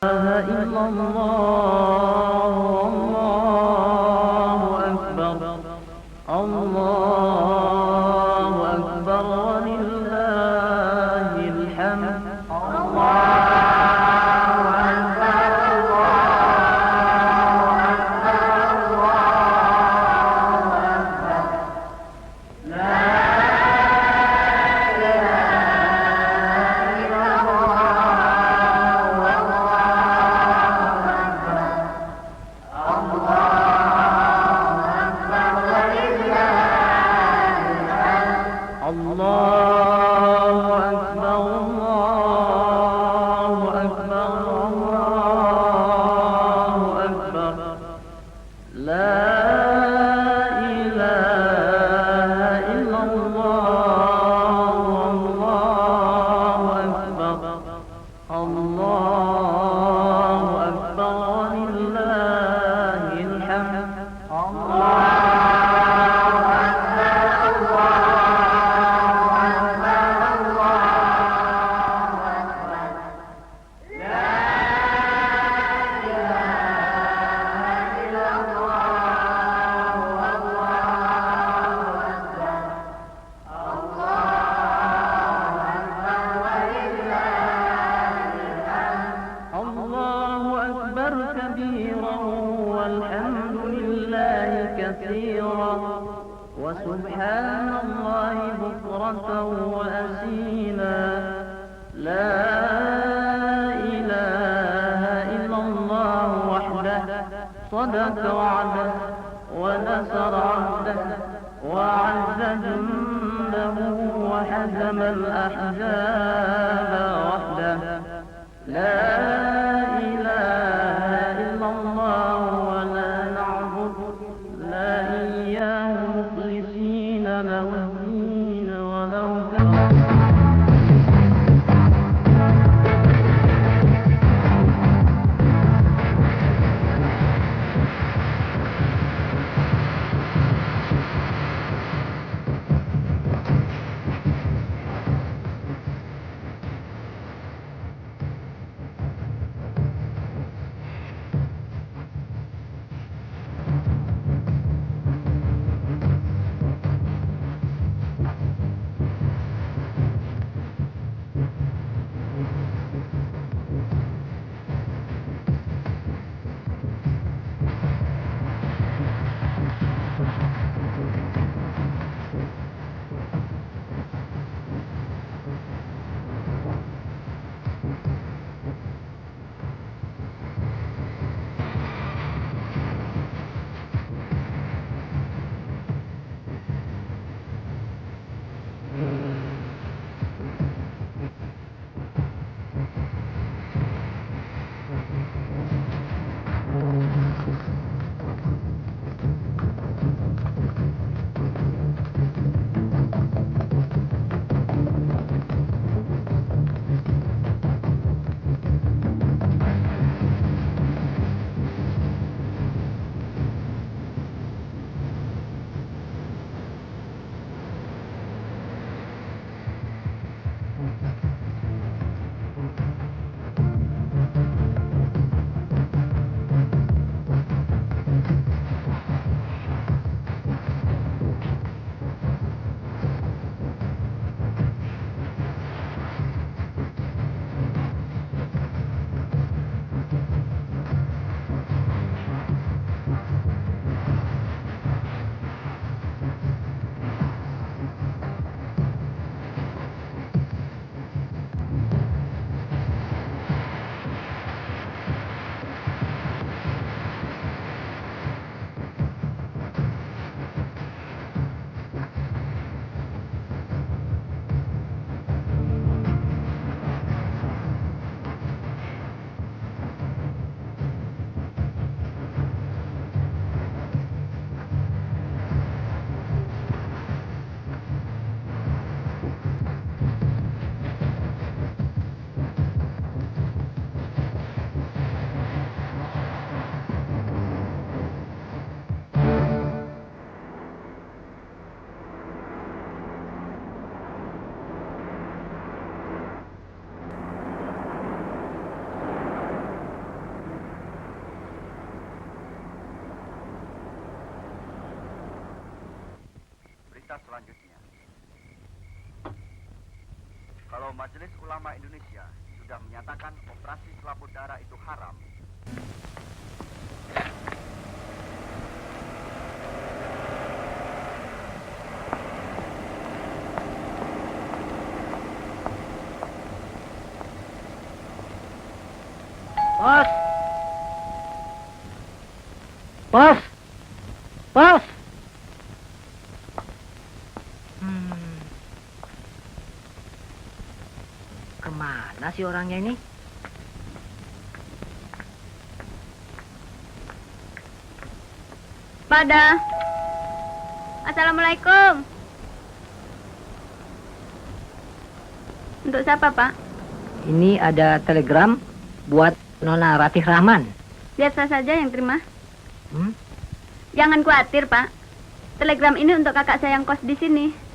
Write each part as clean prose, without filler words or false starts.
إلا الله. الله أكبر. الله أكبر ولله الحمد. الله أكبر. الله أكبر. الله أكبر. لا إله إلا الله. الله أكبر. الله أكبر ولله الحمد. الله أكبر كبيرا والحمد لله كثيرا وسبحان الله بكرة وأسيلا. لا إله إلا الله وحده صدق وعده ونصر عبده وأعز جنده وحزم الأحزاب وحده. لا إله إلا الله ولا نعبد لا إياه مخلصين له الدين ولو كره. berita selanjutnya. Kalau Majelis Ulama Indonesia sudah menyatakan operasi selaput darah itu haram, Bos! Bos! Bos! Kemana sih orangnya ini? Pada. Assalamualaikum. Untuk siapa, Pak? Ini ada telegram buat Nona Ratih Rahman. Biar saya saja yang terima. Jangan khawatir, Pak. Telegram ini untuk kakak saya yang kos di sini.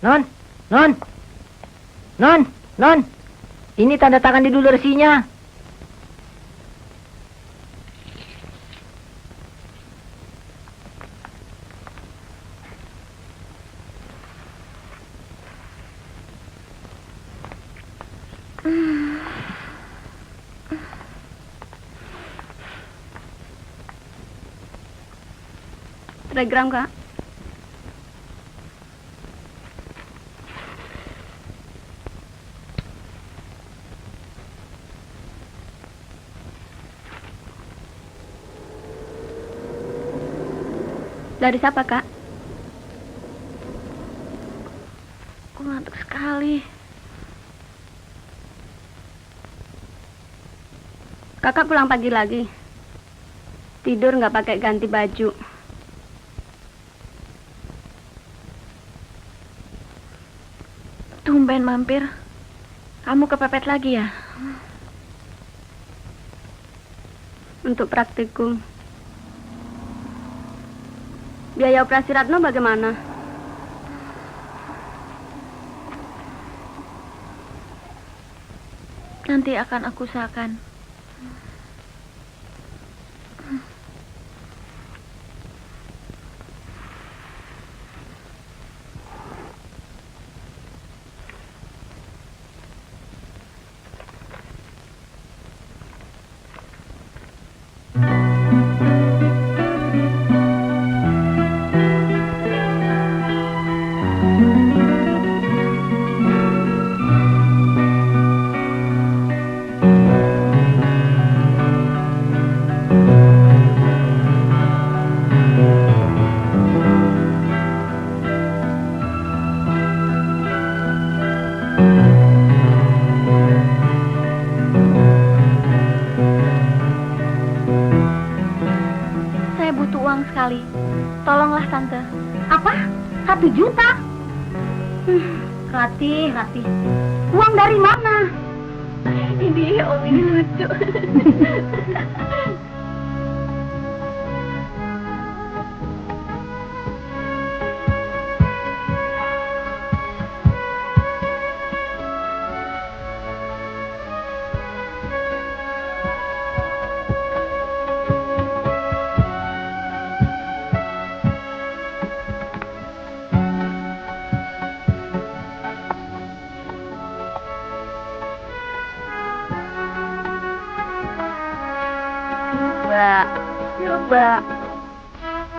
Non, Non, Non, Non. Ini tanda tangan di dulu resinya. Telegram, Kak. Dari siapa, Kak? Aku ngantuk sekali. Kakak pulang pagi lagi. Tidur nggak pakai ganti baju. Tumben mampir. Kamu kepepet lagi ya? Untuk praktikum. Biaya operasi Ratno bagaimana? Nanti akan aku usahakan. Sekali. Tolonglah Tante. Apa? 1 juta? Rati. Uang dari mana? Ini Om ini lucu.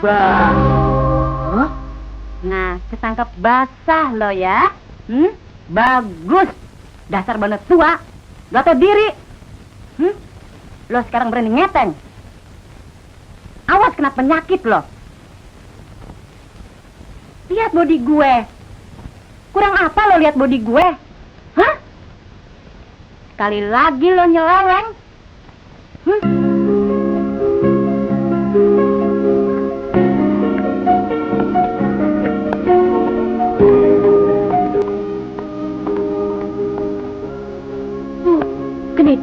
Hah? Nah, ketangkep basah lo ya. Bagus. Dasar banget tua. Gak tau diri. Lo sekarang berani ngeteng. Awas kena penyakit lo. Lihat bodi gue. Kurang apa lo lihat bodi gue? Hah? Sekali lagi lo nyeleweng. Genit.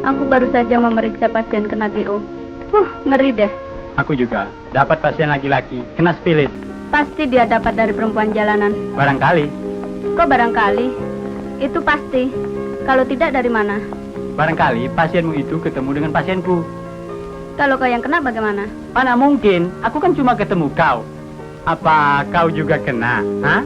Aku baru saja memeriksa pasien kena GO. Ngeri deh. Aku juga dapat pasien laki-laki kena spilit. Pasti dia dapat dari perempuan jalanan. Barangkali. Kok barangkali? Itu pasti. Kalau tidak dari mana? Barangkali pasienmu itu ketemu dengan pasienku. Kalau kau yang kena bagaimana? Mana mungkin, aku kan cuma ketemu kau. Apa kau juga kena? Hah?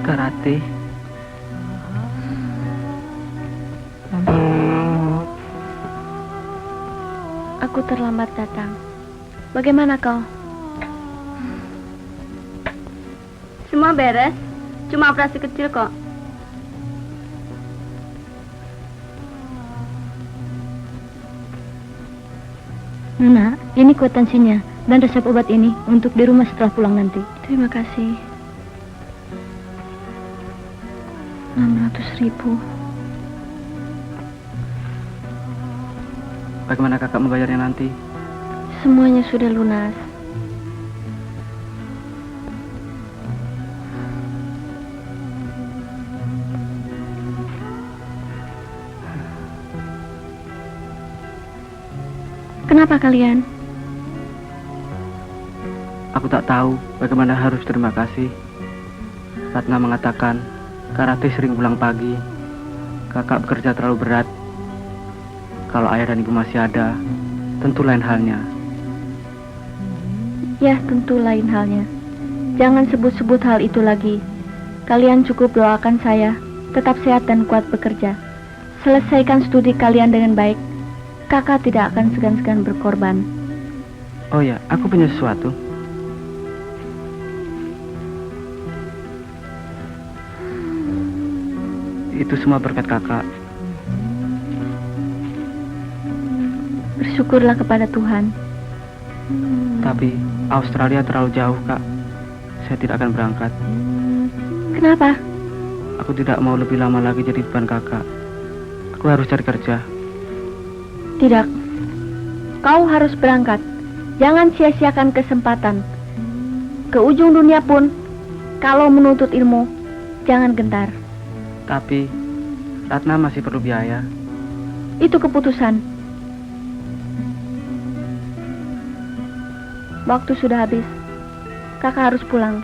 Karate. Aku terlambat datang. Bagaimana kau? Semua beres. Cuma operasi kecil kok. Nona, ini kwitansinya dan resep obat ini untuk di rumah setelah pulang nanti. Terima kasih. 600.000. Bagaimana kakak membayarnya nanti? Semuanya sudah lunas. Kenapa kalian? Aku tak tahu bagaimana harus terima kasih. Ratna mengatakan Karate sering pulang pagi. Kakak bekerja terlalu berat. Kalau ayah dan ibu masih ada, tentu lain halnya. Ya, tentu lain halnya. Jangan sebut-sebut hal itu lagi. Kalian cukup doakan saya, tetap sehat dan kuat bekerja. Selesaikan studi kalian dengan baik. Kakak tidak akan segan-segan berkorban. Oh ya, aku punya sesuatu. Itu semua berkat kakak. Bersyukurlah kepada Tuhan. Tapi Australia terlalu jauh, Kak. Saya tidak akan berangkat. Kenapa? Aku tidak mau lebih lama lagi jadi beban kakak. Aku harus cari kerja. Tidak. Kau harus berangkat. Jangan sia-siakan kesempatan. Ke ujung dunia pun, kalau menuntut ilmu, jangan gentar. Tapi Ratna masih perlu biaya. Itu keputusan. Waktu sudah habis. Kakak harus pulang.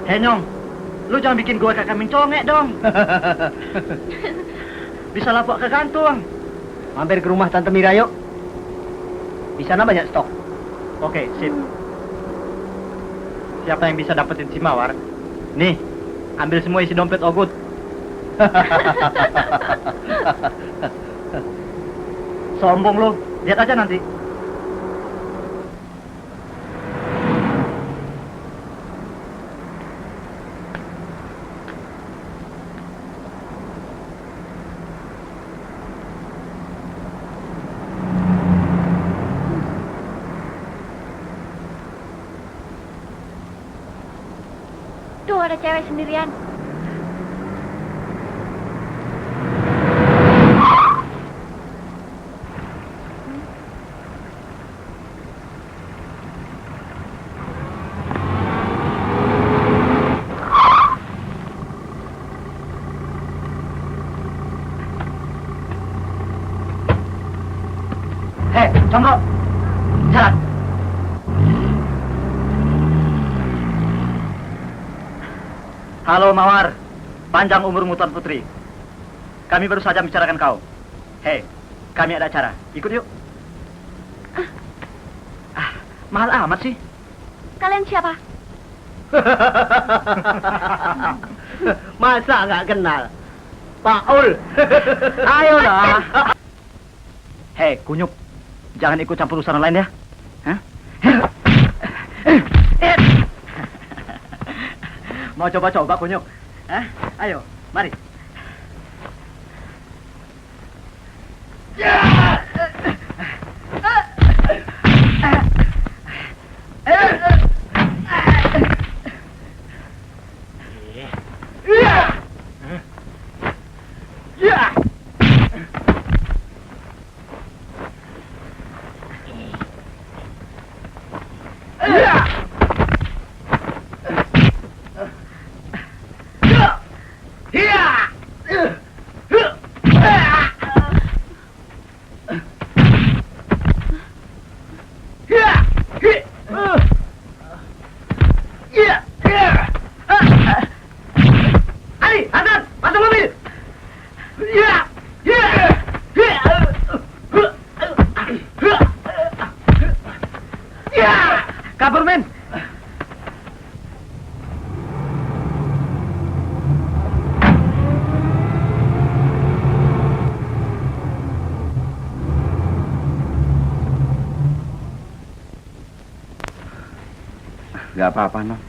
Hei Nyong, lu jangan bikin gua kakak mencongek dong. Bisa lapor ke kantung. Mampir ke rumah Tante Mira yuk. Di sana banyak stok. Oke, sip. Siapa yang bisa dapetin si Mawar? Nih, ambil semua isi dompet Ogut. Sombong lu, lihat aja nanti. Tuh ada cewek sendirian. Hei, Congro, jalan. Halo Mawar, panjang umurmu Tuan Putri. Kami baru saja bicarakan kau. Hei, kami ada acara. Ikut yuk. Mahal amat sih. Kalian siapa? Masa nggak kenal? Paul. Ayolah. Hei, Kunyuk. Jangan ikut campur urusan lain ya. Hah? Mau coba-coba, Kunyuk? Hah? Ayo, mari. Nggak apa-apa, Non.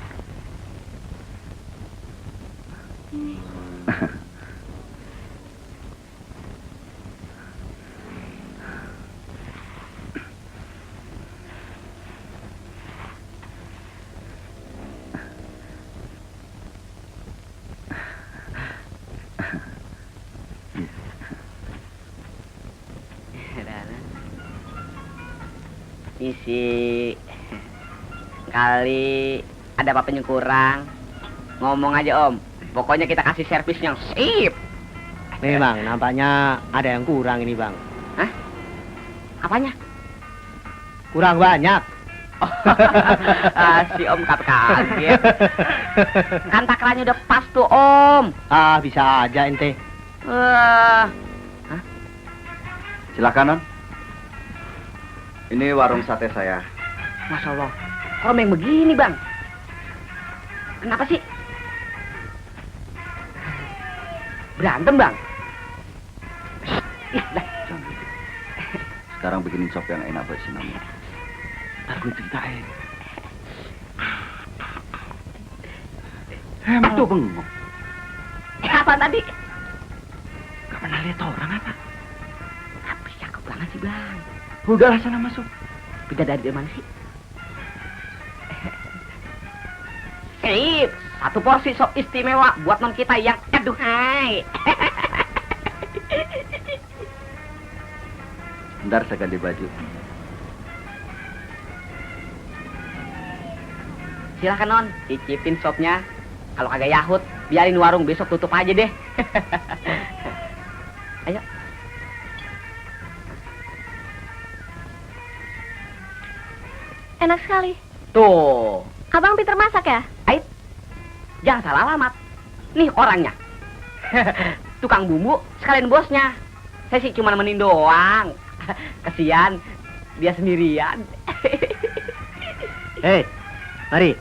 Isi kali ada apa yang kurang, ngomong aja Om. Pokoknya kita kasih servis yang sip. Memang nampaknya ada yang kurang ini Bang. Hah? Apanya? Kurang banyak. Si Om kaget. Kan takarannya udah pas tuh Om. Ah, bisa aja ente. Silakan, Non. Ini warung sate saya. Masya Allah, kok yang begini Bang? Kenapa sih? Berantem Bang? Ih, dah. Sekarang bikinin sop yang enak buat si Namu. Ntar gue ceritain. Tuh bengong. Apa tadi? Gak pernah lihat orang apa? Tapi cakep banget sih Bang. Udahlah sana masuk. Bidadari dari mana sih? Sip, satu porsi sop istimewa buat non kita yang aduhai. Bentar saya ganti baju. Silahkan non, cicipin sopnya. Kalau kagak yahut, biarin warung besok tutup aja deh. Ayo. Enak sekali. Tuh, Abang pinter masak ya? Ait, jangan salah alamat. Nih orangnya. Tukang bumbu sekalian bosnya. Saya sih cuma nemenin doang. Kesian, dia sendirian. Hei, mari.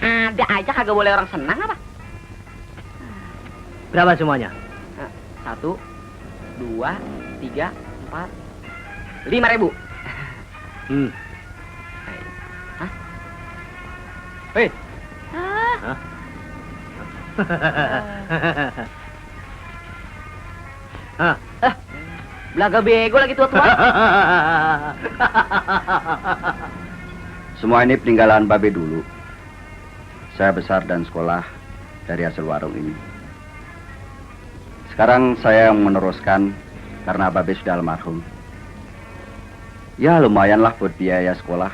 Ada aja kagak boleh orang senang apa? Berapa semuanya? 1, 2, 3, 4, 5.000. Hah? Hei. Ah, Belaga bego lagi tua-tua. Semua ini peninggalan Babe dulu. Saya besar dan sekolah dari hasil warung ini. Sekarang saya yang meneruskan karena Babe sudah almarhum. Ya lumayanlah buat biaya sekolah.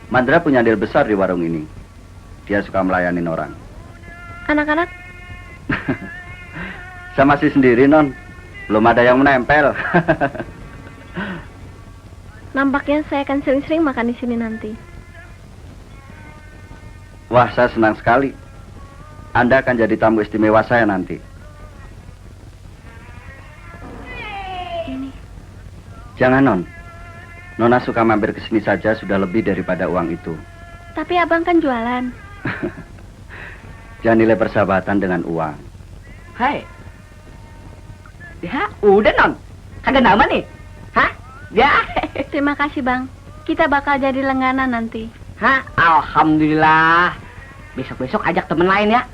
Mandra punya andil besar di warung ini. Dia suka melayani orang. anak-anak, Saya masih sendiri, Non. Belum ada yang menempel. nampaknya saya akan sering-sering makan di sini nanti. Wah, saya senang sekali. Anda akan jadi tamu istimewa saya nanti. Ini, Jangan, Non. Nona suka mampir ke sini saja sudah lebih daripada uang itu. tapi abang kan jualan. Jangan nilai persahabatan dengan uang. Hai. Ya, udah non. Kagak nama nih. Hah? Ya. Terima kasih bang. Kita bakal jadi langganan nanti. Hah? Alhamdulillah. Besok-besok ajak temen lain ya.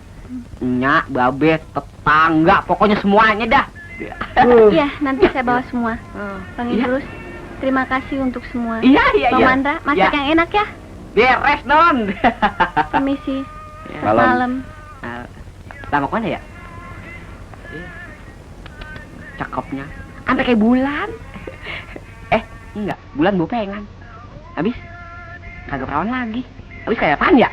Nyak, babe, tetangga, pokoknya semuanya dah. Iya, nanti saya bawa semua. Bang Iya. Idrus, terima kasih untuk semua. Iya, iya, Bang iya. Mandra, masak Ya. yang enak ya. Beres non. Permisi. Malam. Malam. Lah mau kemana ya? Cakepnya. Sampai kayak bulan. Enggak, bulan bopengan. Habis kagak perawan lagi. Habis kayak apaan ya?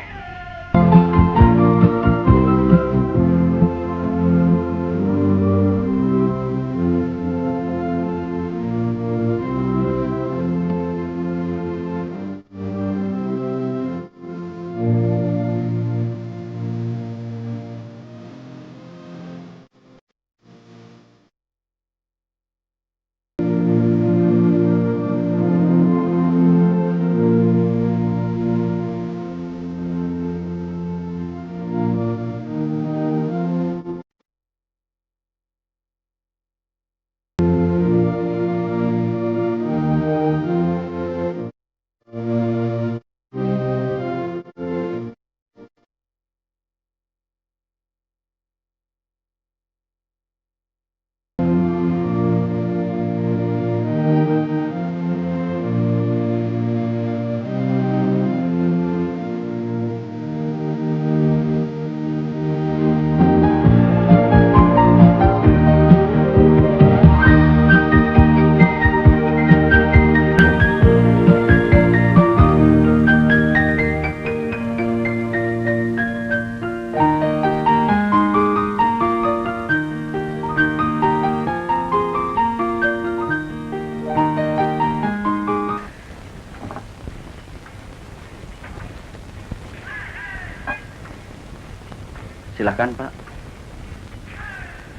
Silahkan, Pak.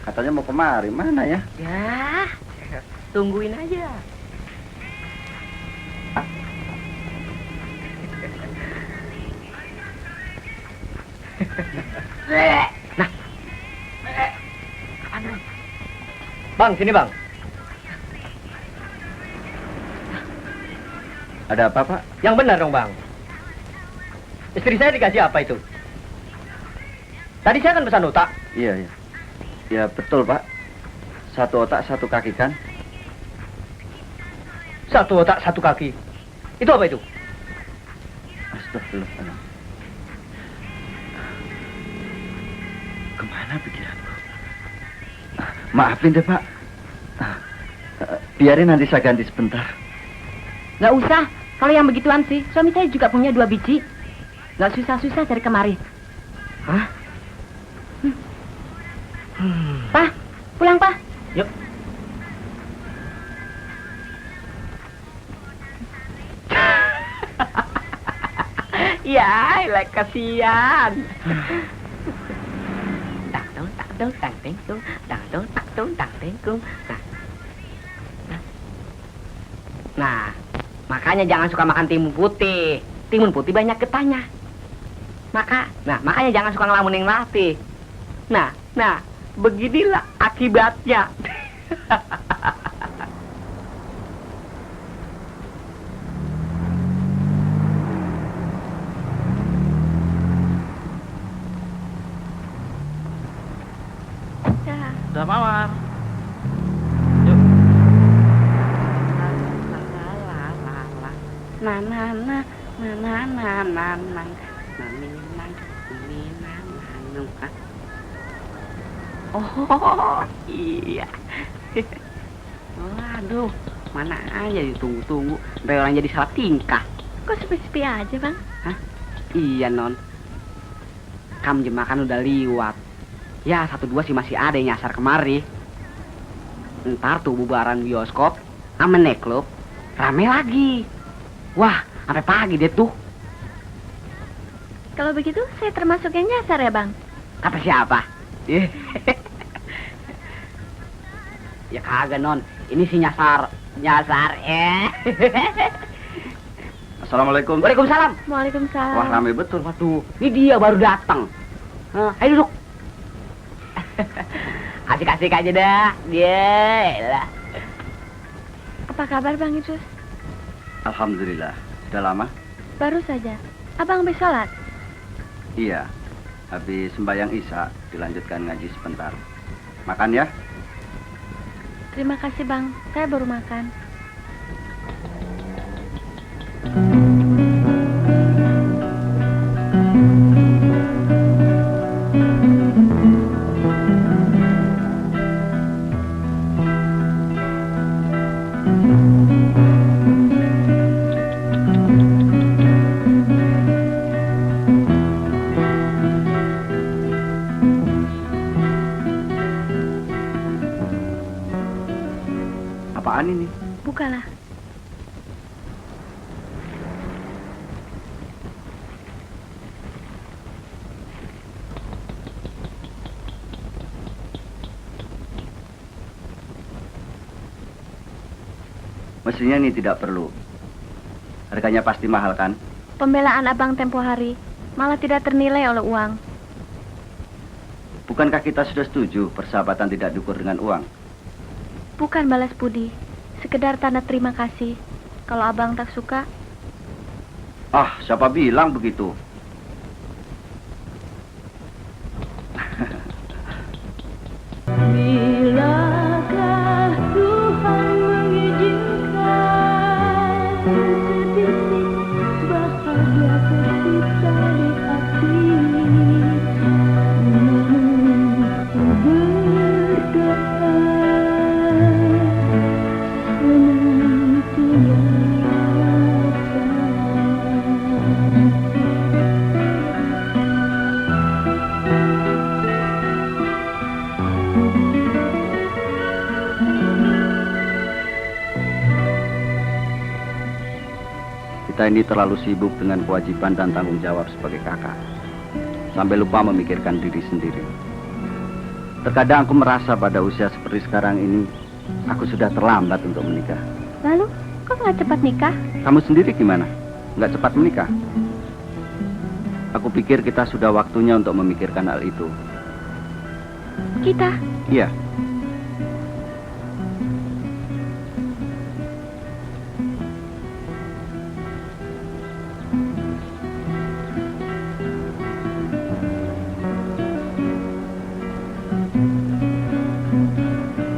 Katanya mau kemari, mana ya? Ya, tungguin aja. Nah, apaan lu? Bang, sini bang. Ada apa, Pak? Yang benar dong bang. Istri saya dikasih apa itu? Tadi saya kan pesan otak. Iya, iya. Ya, betul, Pak. 1 otak, 1 kaki kan? 1 otak 1 kaki. Itu apa itu? Astagfirullah. Kemana pikiranku? Maafin deh, Pak. Biarin nanti saya ganti sebentar. Nggak usah. Kalau yang begituan sih, suami saya juga punya 2 biji. Nggak susah-susah cari kemari. Hah? Pak, pulang, Pak. Yuk. Ya, elah kasihan. Tak dong, tang tengkung, tak dong, tang tengkung. Nah, makanya jangan suka makan timun putih. Timun putih banyak getahnya. Makanya jangan suka ngelamunin latih. Nah, beginilah akibatnya. Udah Mawar. Oh iya. Waduh, mana aja ditunggu-tunggu sampai orang jadi salah tingkah. Kok sepi-sepi aja, Bang? Iya non, jam makan udah liwat. Ya 1-2 sih masih ada yang nyasar kemari. Ntar tuh bubaran bioskop sama neklub rame lagi. Wah, sampai pagi deh tuh. Kalau begitu, saya termasuk yang nyasar ya, Bang? Kata siapa? Ya kagak non, ini sih nyasar. Assalamualaikum. Waalaikumsalam. Waalaikumsalam. Wah, rame betul. Waduh, ini dia baru datang. Ayo duduk. Asik-asik aja dah. Yelah. Apa kabar, Bang Idrus? Alhamdulillah. Sudah lama? Baru saja. Abang habis sholat? Iya. Habis sembahyang Isya, dilanjutkan ngaji sebentar. Makan ya? Terima kasih, Bang. Saya baru makan. Apaan ini? Bukalah. Mestinya ini tidak perlu. Harganya pasti mahal kan? Pembelaan Abang tempo hari malah tidak ternilai oleh uang. Bukankah kita sudah setuju persahabatan tidak diukur dengan uang? Bukan balas budi, sekedar tanda terima kasih. Kalau Abang tak suka, Ah, siapa bilang begitu? Bilakah Tuhan mengizinkan setitik bahagia tersisa di hati, ku berdoa Kita ini terlalu sibuk dengan kewajiban dan tanggung jawab sebagai kakak. sampai lupa memikirkan diri sendiri. Terkadang aku merasa pada usia seperti sekarang ini, aku sudah terlambat untuk menikah. Lalu, kok nggak cepat nikah? Kamu sendiri gimana? Nggak cepat menikah? Aku pikir kita sudah waktunya untuk memikirkan hal itu. Kita? Iya.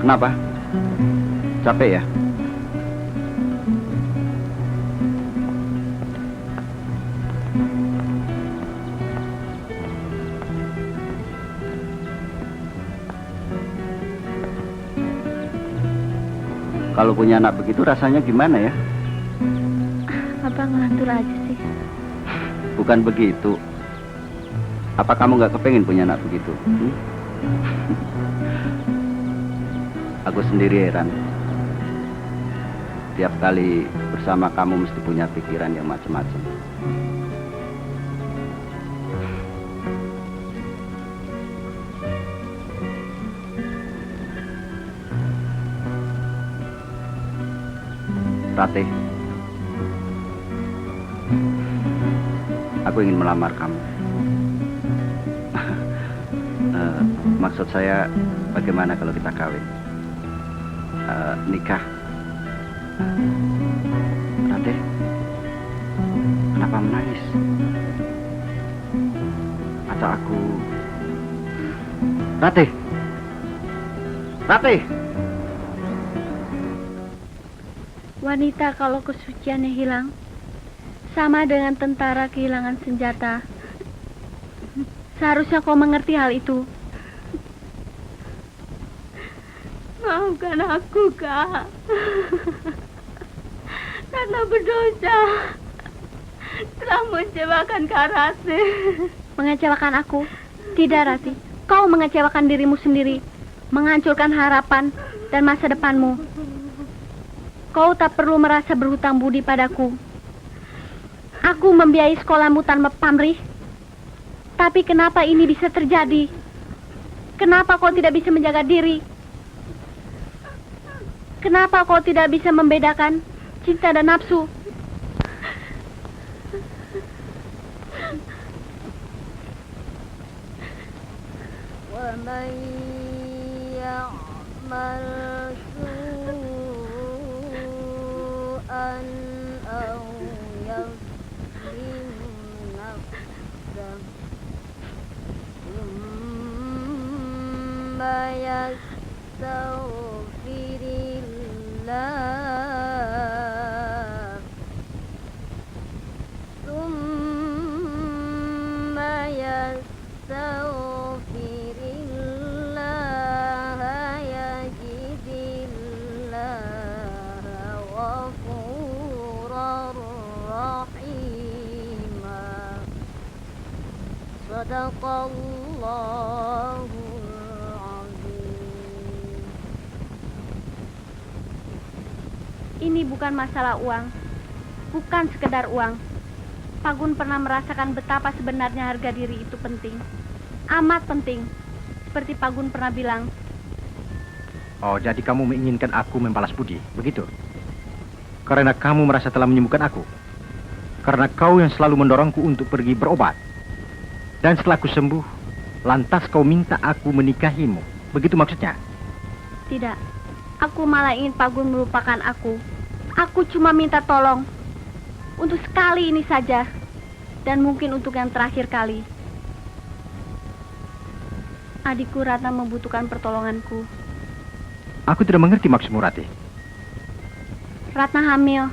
Kenapa? Capek ya? Kalau punya anak begitu rasanya gimana ya? Abang ngelantur aja sih. Bukan begitu. Apa kamu nggak kepengen punya anak begitu? Aku sendiri heran. Tiap kali bersama kamu mesti punya pikiran yang macam-macam. Ratih, aku ingin melamar kamu. Maksud saya, bagaimana kalau kita kawin? Nikah. Ratih, kenapa menangis? Atau aku... Ratih! Ratih! Wanita kalau kesuciannya hilang, sama dengan tentara kehilangan senjata. Seharusnya kau mengerti hal itu. Maafkan aku, Kak. Karena berdosa telah mengecewakan Kak Ratih. Mengecewakan aku? Tidak, Rati. Kau mengecewakan dirimu sendiri, menghancurkan harapan dan masa depanmu. Kau tak perlu merasa berhutang budi padaku. Aku membiayai sekolahmu tanpa pamrih. Tapi kenapa ini bisa terjadi? Kenapa kau tidak bisa menjaga diri? Kenapa kau tidak bisa membedakan cinta dan nafsu? وَمَنْ يَعْمَلْ سُوءًا أَوْ يَظْلِمْ نَفْسَهُ ثُمَّ يَسْتَغْفِرِ اللَّهَ يَجِدِ اللَّهَ غَفُورًا رَحِيمًا. صدق الله العظيم. Ini bukan masalah uang. Bukan sekedar uang. Pagun pernah merasakan betapa sebenarnya harga diri itu penting. Amat penting. Seperti Pagun pernah bilang. Oh, jadi kamu menginginkan aku membalas budi, begitu? Karena kamu merasa telah menyembuhkan aku. Karena kau yang selalu mendorongku untuk pergi berobat. Dan setelah aku sembuh, lantas kau minta aku menikahimu. Begitu maksudnya? Tidak. Aku malah ingin Pagun melupakan aku. Aku cuma minta tolong. Untuk sekali ini saja. Dan mungkin untuk yang terakhir kali. Adikku Ratna membutuhkan pertolonganku. Aku tidak mengerti maksudmu, Ratih. Ratna hamil.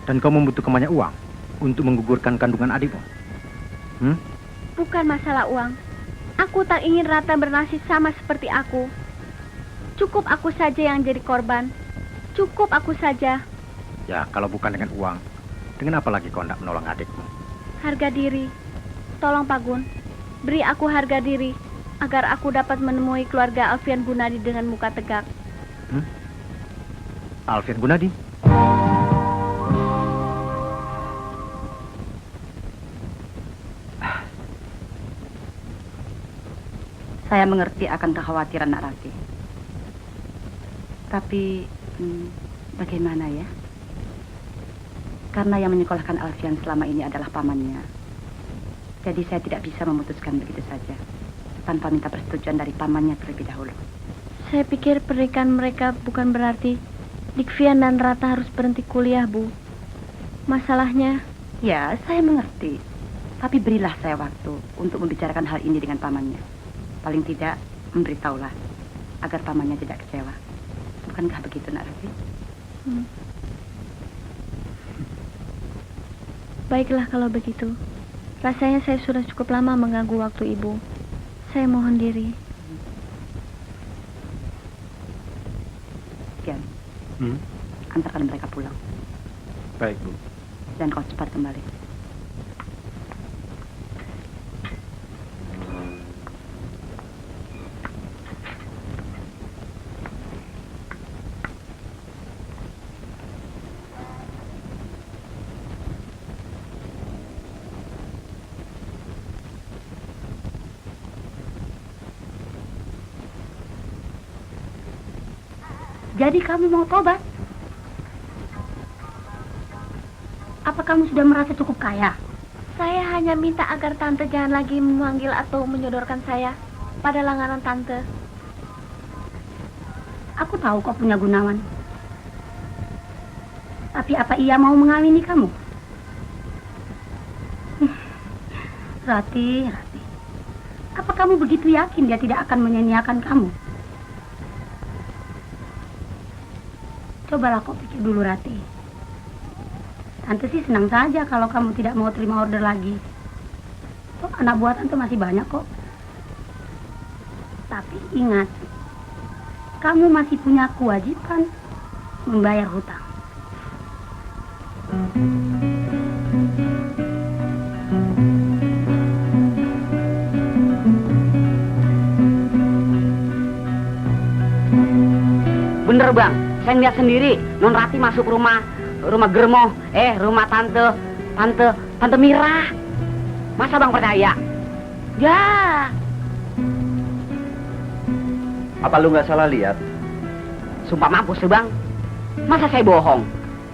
Dan kau membutuhkan banyak uang untuk menggugurkan kandungan adikmu. Bukan masalah uang. Aku tak ingin Ratna bernasib sama seperti aku. Cukup aku saja yang jadi korban. Cukup aku saja. Ya, kalau bukan dengan uang, dengan apa lagi kau hendak menolong adikmu? Harga diri. Tolong Pagun, beri aku harga diri agar aku dapat menemui keluarga Alfian Gunadi dengan muka tegak. Alfian Gunadi? Saya mengerti akan kekhawatiran Nak Rati. Tapi bagaimana ya? Karena yang menyekolahkan Alfian selama ini adalah pamannya. Jadi saya tidak bisa memutuskan begitu saja tanpa minta persetujuan dari pamannya terlebih dahulu. Saya pikir pernikahan mereka bukan berarti Dikvian dan Rata harus berhenti kuliah, Bu. Masalahnya... Ya, saya mengerti. Tapi berilah saya waktu untuk membicarakan hal ini dengan pamannya. Paling tidak, memberitahulah agar pamannya tidak kecewa. Bukankah begitu, Nak Rati? Baiklah kalau begitu. Rasanya saya sudah cukup lama mengganggu waktu Ibu. Saya mohon diri. Kian, antarkan mereka pulang. Baik, Bu. Dan kau cepat kembali. Jadi kamu mau tobat? Apa kamu sudah merasa cukup kaya? Saya hanya minta agar Tante jangan lagi memanggil atau menyodorkan saya pada langganan Tante. Aku tahu kau punya Gunawan. Tapi apa ia mau mengawini kamu? Rati. Apa kamu begitu yakin dia tidak akan menyanyiakan kamu? Cobalah kau pikir dulu, Rati. Tante sih senang saja kalau kamu tidak mau terima order lagi. Toh anak buah Tante masih banyak kok. Tapi ingat, kamu masih punya kewajiban membayar hutang. Bener bang, saya ngeliat sendiri Non Rati masuk rumah Germo, rumah Tante Mira. Masa bang percaya? Ya. Apa lu nggak salah lihat? Sumpah mampus tuh bang. Masa saya bohong?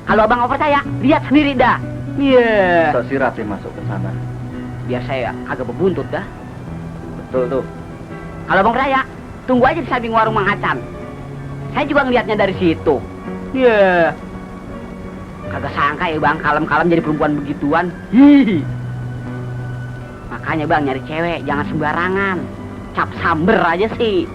Kalau abang nggak percaya, lihat sendiri dah. Iya. So si Rati masuk ke sana. Biar saya agak berbuntut dah. Betul tuh. Kalau abang percaya, tunggu aja di samping warung Mang Acan. Saya juga ngeliatnya dari situ. Iya. Kagak sangka ya bang, kalem-kalem jadi perempuan begituan. Hihi. Makanya bang, nyari cewek jangan sembarangan. Cap samber aja sih.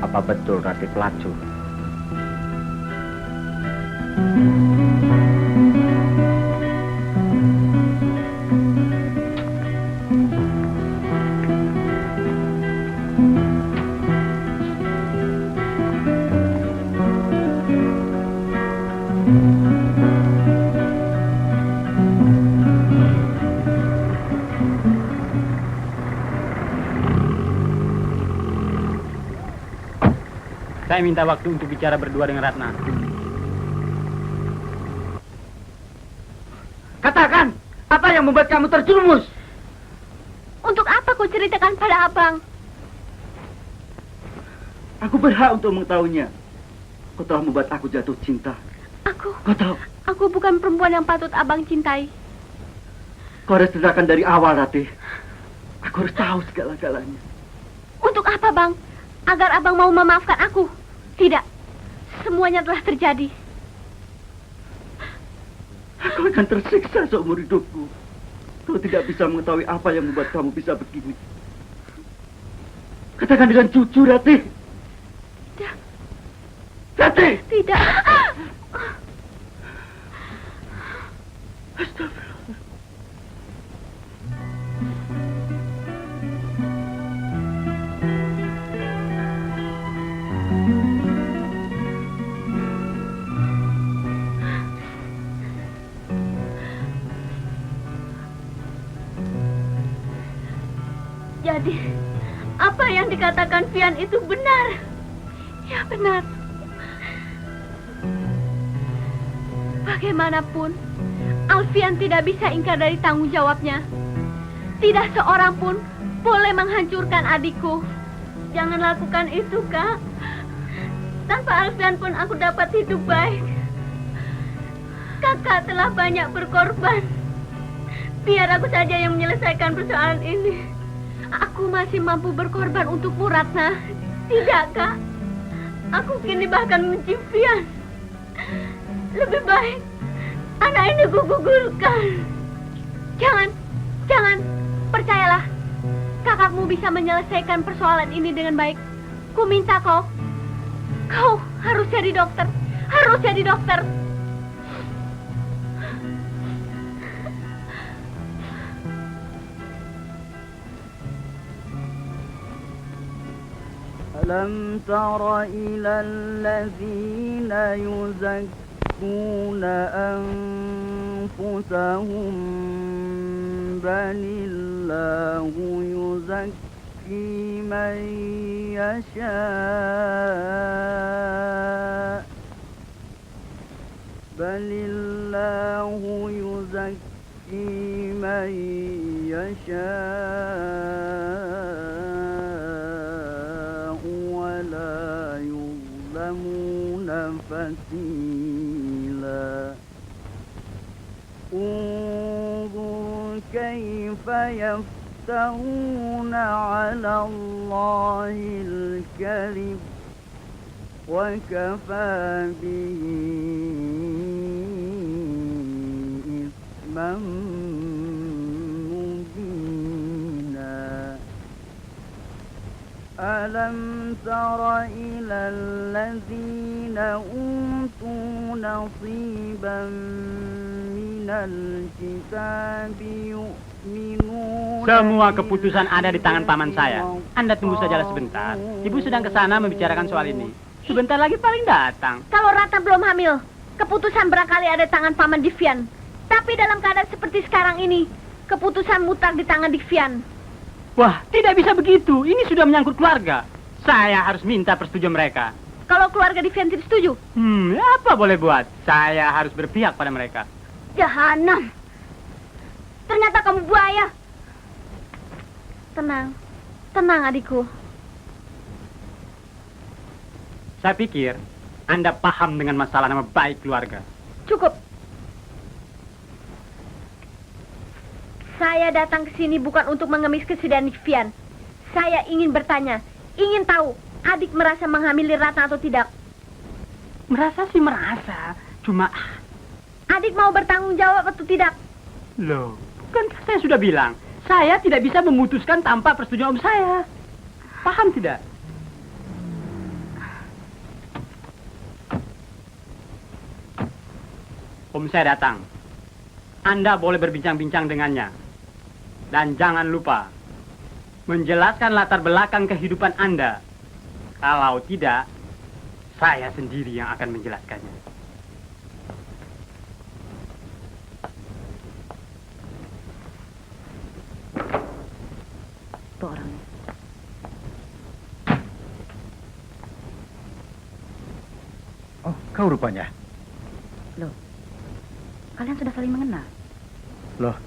Apa betul Rati pelacur? Saya minta waktu untuk bicara berdua dengan Ratna. Katakan, apa yang membuat kamu terjerumus? Untuk apa kau ceritakan pada abang? Aku berhak untuk mengetahuinya. Kau telah membuat aku jatuh cinta. Kau tahu? Aku bukan perempuan yang patut abang cintai. Kau harus serahkan dari awal, Rati. Aku harus tahu segala-galanya. Untuk apa, Bang? Agar abang mau memaafkan aku? Tidak. Semuanya telah terjadi. Aku akan tersiksa seumur hidupku. Kau tidak bisa mengetahui apa yang membuat kamu bisa begini. Katakan dengan jujur, Rati. Tidak. Rati! Tidak. Astagfirullah. Jadi, apa yang dikatakan Vian itu benar? Ya, benar. Bagaimanapun, Fian tidak bisa ingkar dari tanggung jawabnya. Tidak seorang pun boleh menghancurkan adikku. Jangan lakukan itu, Kak. Tanpa Alfian pun aku dapat hidup baik. Kakak telah banyak berkorban. Biar aku saja yang menyelesaikan persoalan ini. Aku masih mampu berkorban untukmu, Ratna. Tidak, Kak. Aku kini bahkan membenci Fian. Lebih baik anak ini kugugurkan. Jangan. Percayalah, kakakmu bisa menyelesaikan persoalan ini dengan baik. Ku minta kau harus jadi dokter. Harus jadi dokter. ألم تر إلى الذين يزكون أنفسهم بل الله يزكي من يشاء بل الله يزكي من يشاء ولا يظلمون فتيلا انظر كيف يفترون على الله الكذب وكفى به إثما مبينا ألم تر إلى الذين أوتوا نصيبا من الكتاب يؤمنون Semua keputusan ada di tangan paman saya. Anda tunggu sajalah sebentar. Ibu sedang ke sana membicarakan soal ini. Sebentar lagi paling datang. Kalau Ratna belum hamil, keputusan barangkali ada di tangan paman Divian. Tapi dalam keadaan seperti sekarang ini, keputusan mutar di tangan Divian. Wah, tidak bisa begitu. Ini sudah menyangkut keluarga. Saya harus minta persetujuan mereka. Kalau keluarga Divian tidak setuju? Apa boleh buat? Saya harus berpihak pada mereka. Jahanam. Ternyata kamu buaya. Tenang adikku. Saya pikir Anda paham dengan masalah nama baik keluarga. Cukup. Saya datang ke sini bukan untuk mengemis kesedihan Divian. Saya ingin bertanya, ingin tahu adik merasa menghamili Ratna atau tidak. Merasa sih merasa, cuma... Adik mau bertanggung jawab atau tidak? Loh, bukankah saya sudah bilang, saya tidak bisa memutuskan tanpa persetujuan om saya. Paham tidak? Om saya datang. Anda boleh berbincang-bincang dengannya. Dan jangan lupa, menjelaskan latar belakang kehidupan Anda. Kalau tidak, saya sendiri yang akan menjelaskannya. Itu orangnya. Oh, kau rupanya. Loh, kalian sudah saling mengenal? Loh,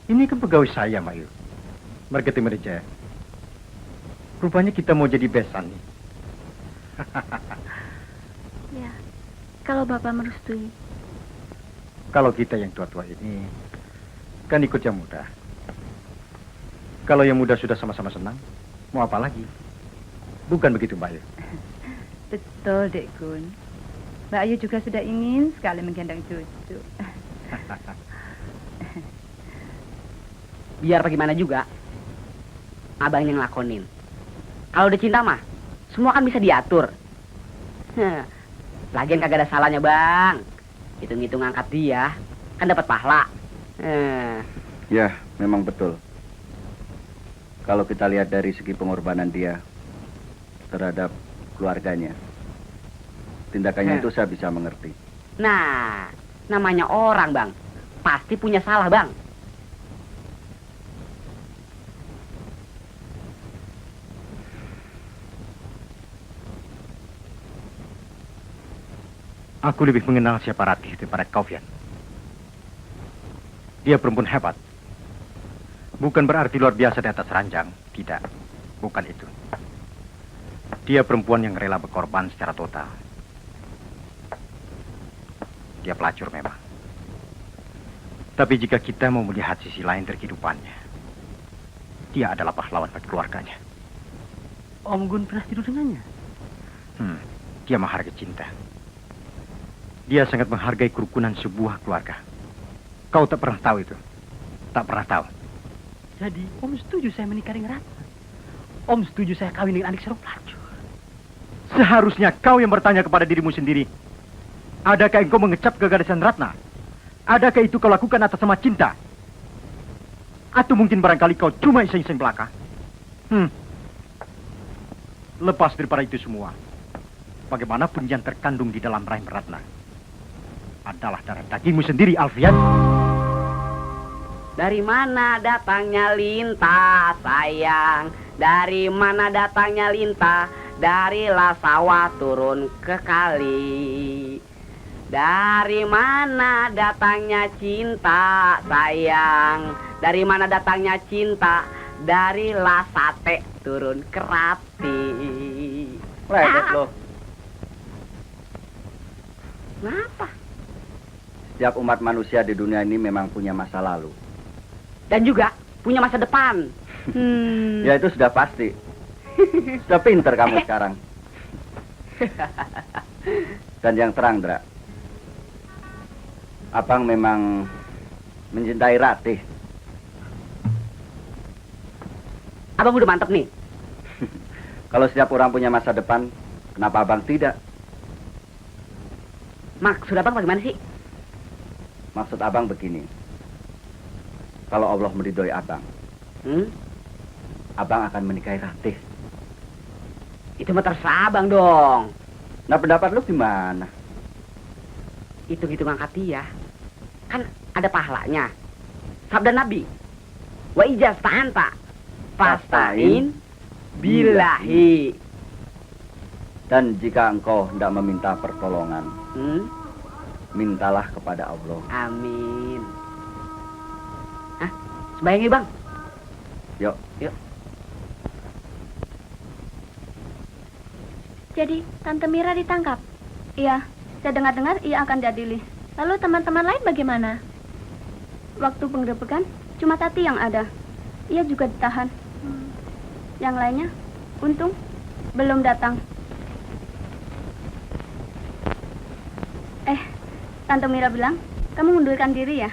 ini kan pegawai saya, Mayu. Marketing manager. Rupanya kita mau jadi besan nih. Ya, kalau Bapak merestui. Kalau kita yang tua-tua ini, kan ikut yang muda. Kalau yang muda sudah sama-sama senang, mau apa lagi? Bukan begitu, Mbak Ayu? Betul, Dek Gun. Mbak Ayu juga sudah ingin sekali menggendong cucu. Biar bagaimana juga, abang yang ngelakonin. Kalau udah cinta mah, semua kan bisa diatur. Lagian kagak ada salahnya, Bang. Hitung-hitung angkat dia, kan dapat pahala. Ya, memang betul. Kalau kita lihat dari segi pengorbanan dia terhadap keluarganya, tindakannya itu saya bisa mengerti. Nah, namanya orang, Bang. Pasti punya salah, Bang. Aku lebih mengenal siapa Ratih daripada kau, Fian. Dia perempuan hebat. Bukan berarti luar biasa di atas ranjang. Tidak, bukan itu. Dia perempuan yang rela berkorban secara total. Dia pelacur memang. Tapi jika kita mau melihat sisi lain dari kehidupannya, dia adalah pahlawan bagi keluarganya. Om Gun pernah tidur dengannya? Dia menghargai cinta. Dia sangat menghargai kerukunan sebuah keluarga. Kau tak pernah tahu itu? Tak pernah tahu. Jadi, Om setuju saya menikah dengan Ratna? Om setuju saya kawin dengan adik seorang pelacur? Seharusnya kau yang bertanya kepada dirimu sendiri. Adakah engkau mengecap keganasan Ratna? Adakah itu kau lakukan atas nama cinta? Atau mungkin barangkali kau cuma iseng-iseng belaka? Lepas daripada itu semua, bagaimanapun yang terkandung di dalam rahim Ratna adalah darah dagingmu sendiri, Alfian. Dari mana datangnya Linta, sayang? Dari mana datangnya Linta? Dari sawah turun ke kali. Dari mana datangnya cinta, sayang? Dari mana datangnya cinta? Dari sate turun ke rati. Ledek lo. Kenapa? Setiap umat manusia di dunia ini memang punya masa lalu. Dan juga punya masa depan. Ya itu sudah pasti. Sudah pinter kamu sekarang. Dan yang terang, Dra, Abang memang mencintai Ratih. Abang udah mantep nih. Kalau setiap orang punya masa depan, kenapa Abang tidak? Maksud Abang bagaimana sih? Maksud Abang begini. Kalau Allah meridhoi Abang, Abang akan menikahi Ratih. Itu mah terserah Abang dong. Nah, pendapat lu gimana? Hitung-hitung angkat dia. Kan ada pahalanya. Sabda Nabi. Wa ijasta'anta fasta'in billahi. Dan jika engkau hendak meminta pertolongan, mintalah kepada Allah. Amin. Hah? Sembayang yuk, Bang. Yuk. Yuk. Jadi, Tante Mira ditangkap? Iya, saya dengar-dengar ia akan diadili. Lalu teman-teman lain bagaimana? Waktu penggerebekan, cuma Tati yang ada. Ia juga ditahan. Yang lainnya, untung, belum datang. Tante Mira bilang, kamu mundurkan diri ya?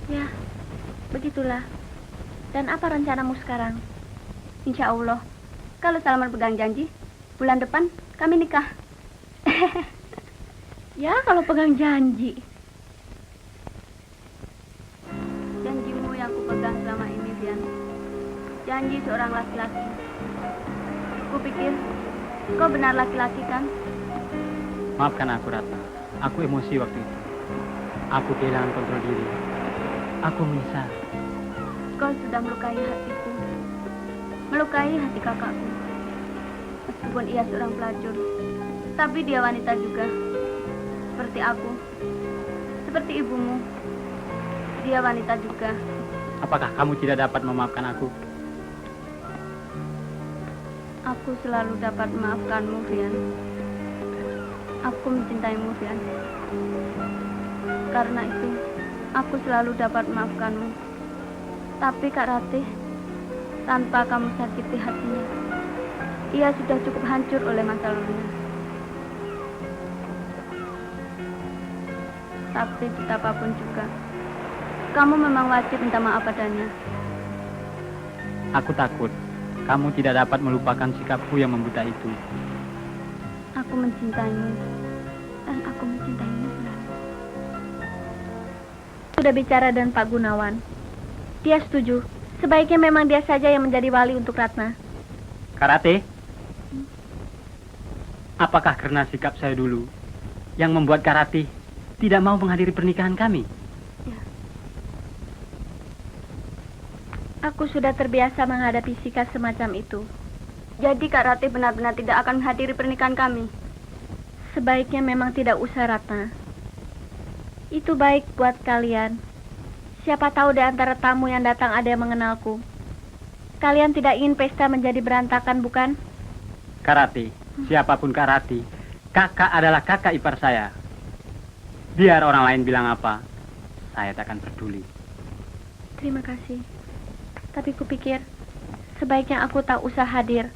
Ya, begitulah. Dan apa rencanamu sekarang? Insya Allah, kalau Salman pegang janji, bulan depan kami nikah. Ya, kalau pegang janji. Janjimu yang kupegang selama ini, Fian. Janji seorang laki-laki. Kupikir, kau benar laki-laki kan? Maafkan aku, Ratna. Aku emosi waktu itu. Aku kehilangan kontrol diri. Aku menyesal. Kau sudah melukai hatiku. Melukai hati kakakku. Meskipun ia seorang pelacur, tapi dia wanita juga. Seperti aku. Seperti ibumu. Dia wanita juga. Apakah kamu tidak dapat memaafkan aku? Aku selalu dapat memaafkanmu, Fian. Aku mencintaimu, Fian. Karena itu, aku selalu dapat memaafkanmu. Tapi Kak Ratih, tanpa kamu sakiti hatinya, ia sudah cukup hancur oleh masa lalunya. Tapi betapapun juga, kamu memang wajib minta maaf padanya. Aku takut kamu tidak dapat melupakan sikapku yang membuta itu. Aku mencintaimu, dan aku mencintaimu selalu. Sudah bicara dengan Pak Gunawan. Dia setuju. Sebaiknya memang dia saja yang menjadi wali untuk Ratna. Karate? Apakah karena sikap saya dulu yang membuat Karate tidak mau menghadiri pernikahan kami? Ya. Aku sudah terbiasa menghadapi sikap semacam itu. Jadi Kak Ratih benar-benar tidak akan menghadiri pernikahan kami. Sebaiknya memang tidak usah, Ratna. Itu baik buat kalian. Siapa tahu di antara tamu yang datang ada yang mengenalku. Kalian tidak ingin pesta menjadi berantakan, bukan? Karati, siapapun Karati, kakak adalah kakak ipar saya. Biar orang lain bilang apa, saya tak akan peduli. Terima kasih. Tapi kupikir sebaiknya aku tak usah hadir.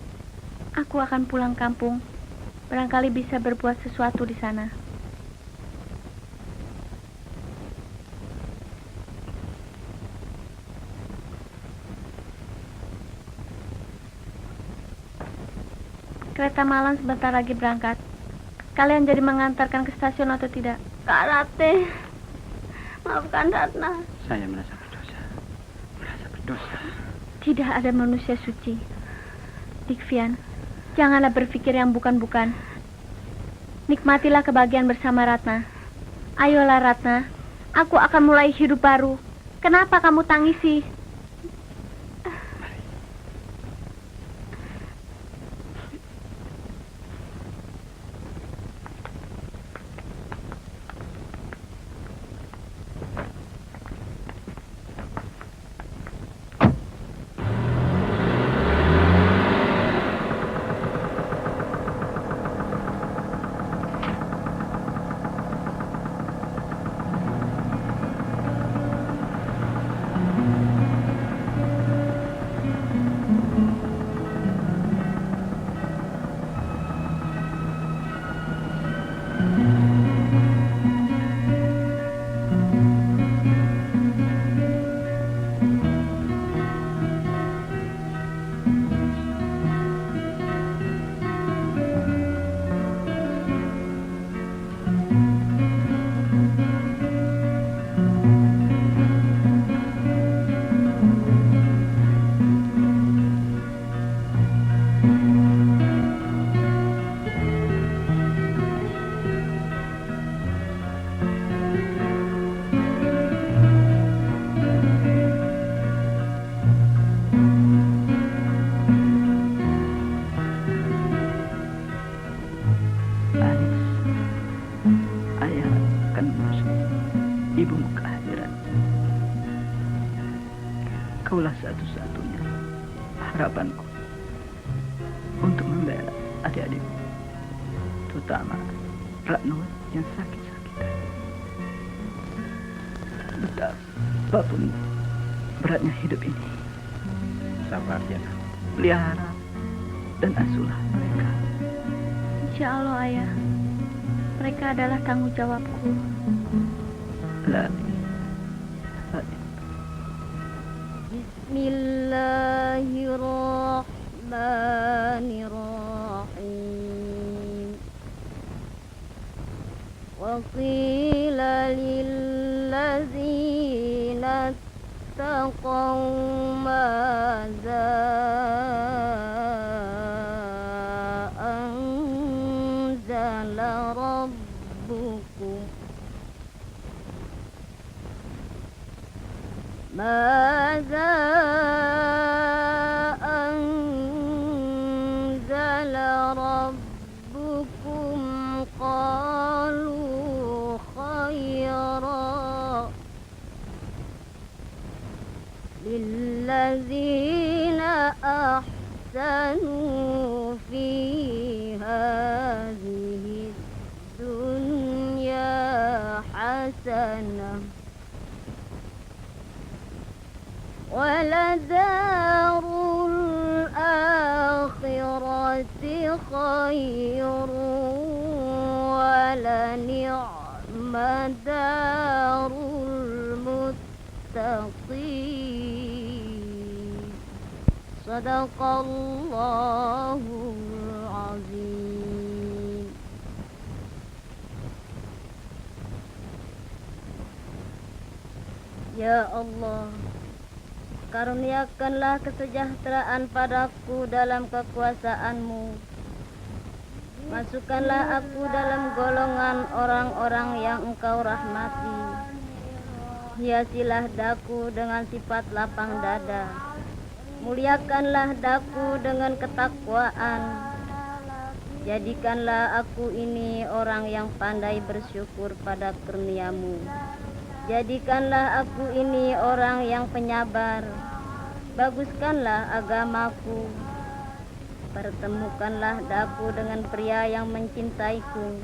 Aku akan pulang kampung. Barangkali bisa berbuat sesuatu di sana. Kereta malam sebentar lagi berangkat. Kalian jadi mengantarkan ke stasiun atau tidak? Kak Ratih, maafkan Ratna. Saya merasa berdosa. Merasa berdosa. Tidak ada manusia suci. Dikvian, janganlah berpikir yang bukan-bukan. Nikmatilah kebahagiaan bersama Ratna. Ayolah Ratna, aku akan mulai hidup baru. Kenapa kamu tangisi? Kaulah satu-satunya harapanku untuk membela adik-adikku, terutama Ratno yang sakit-sakitan. Betapapun beratnya hidup ini, sabar Jana. Pelihara dan asuhlah mereka. Insya Allah ayah, mereka adalah tanggung jawabku. Bismillahirrahmanirrahim. Wa qila lillazina taqaw madza anzala rabbukum ماذا أنزل ربكم قالوا خيرا للذين أحسنوا في هذه الدنيا حسنة ولدار الآخرة خير ولنعم دار المتقين صدق الله العظيم. Ya Allah, karuniakanlah kesejahteraan padaku dalam kekuasaan-Mu. Masukkanlah aku dalam golongan orang-orang yang Engkau rahmati. Hiasilah daku dengan sifat lapang dada. Muliakanlah daku dengan ketakwaan. Jadikanlah aku ini orang yang pandai bersyukur pada kurniamu. Jadikanlah aku ini orang yang penyabar. Baguskanlah agamaku. Pertemukanlah daku dengan pria yang mencintaiku.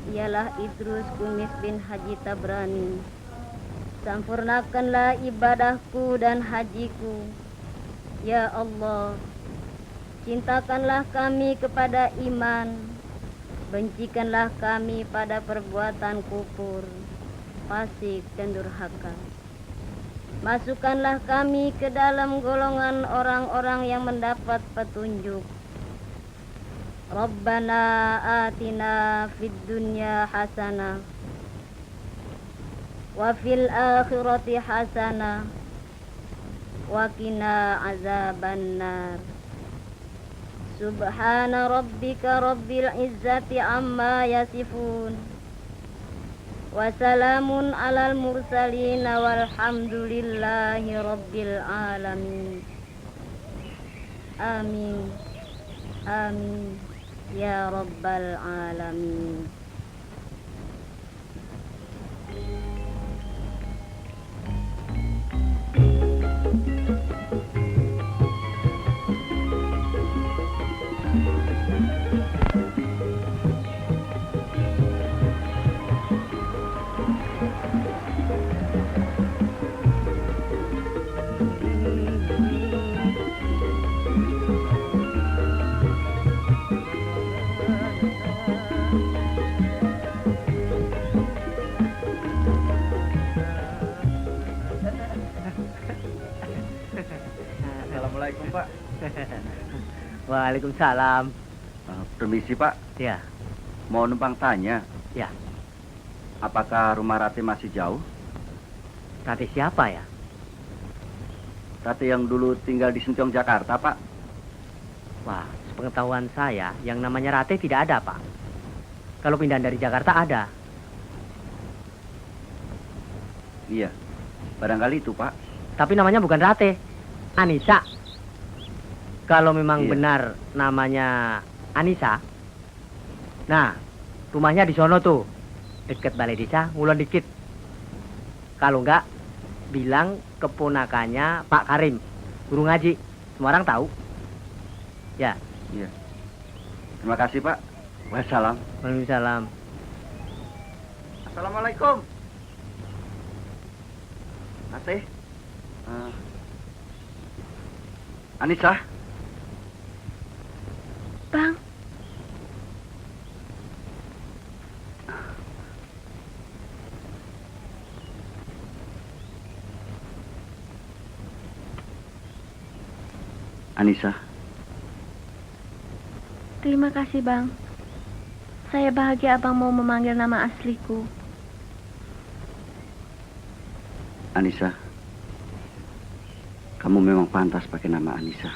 Ialah Idrus Kumis bin Haji Tabrani. Sempurnakanlah ibadahku dan hajiku. Ya Allah, cintakanlah kami kepada iman. Bencikanlah kami pada perbuatan kufur, fasik dan durhaka. Masukkanlah kami ke dalam golongan orang-orang yang mendapat petunjuk. Rabbana atina fid dunya hasanah wa fil akhirati hasanah wa qina azabannar. Subhana rabbika rabbil izzati amma yasifun. Wassalamun alal mursalin walhamdulillahi rabbil alamin. Amin. Amin. Ya rabbal alamin. Assalamualaikum, Pak. Waalaikumsalam. Permisi, Pak. Ya, Mau numpang tanya, ya. apakah rumah Rati masih jauh? Rati siapa ya? Rati yang dulu tinggal di Sentiong, Jakarta, Pak. Wah, sepengetahuan saya, yang namanya Rati tidak ada, Pak. Kalau pindah dari Jakarta ada. Iya, barangkali itu, Pak. Tapi namanya bukan Rati, Anissa. Kalau memang Iya. benar namanya Anissa, nah, rumahnya di sono tuh, deket balai desa, ngulon dikit. Kalau enggak, bilang keponakannya Pak Karim, guru ngaji. Semua orang tahu. Ya. Iya. Terima kasih, Pak. Wassalam. Waalaikumsalam. Assalamualaikum. Masih? Anissa? Bang, Anissa, terima kasih Bang. Saya bahagia Abang mau memanggil nama asliku. Anissa, kamu memang pantas pakai nama Anissa.